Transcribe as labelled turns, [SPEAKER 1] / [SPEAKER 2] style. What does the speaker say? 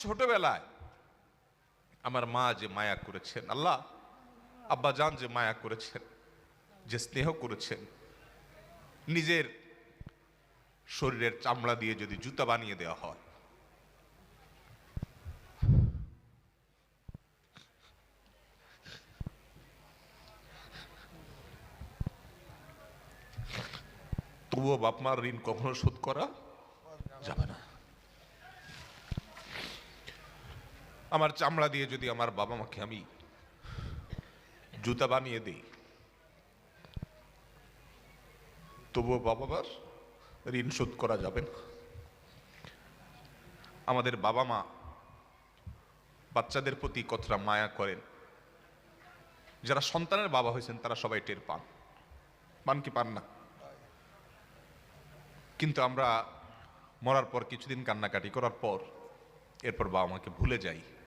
[SPEAKER 1] ছোটবেলায় আমার মা যে মায়া করেছেন, আল্লাহ আব্বা জান যে মায়া করেছেন, যে স্নেহ করেছেন, নিজের শরীরের চামড়া দিয়ে যদি জুতা বানিয়ে দেওয়া হয়, তবুও বাপ মার ঋণ কখনো শোধ করা যাবে না। আমার চামড়া দিয়ে যদি আমার বাবা মাকে আমি জুতা বানিয়ে দিই, তবুও বাবা মার ঋণ শোধ করা যাবে না। আমাদের বাবা মা বাচ্চাদের প্রতি কতটা মায়া করেন, যারা সন্তানের বাবা হয়েছেন তারা সবাই টের পান। পান কি পান না? কিন্তু আমরা মরার পর কিছুদিন কান্নাকাটি করার পর এরপর বাবা মাকে ভুলে যাই।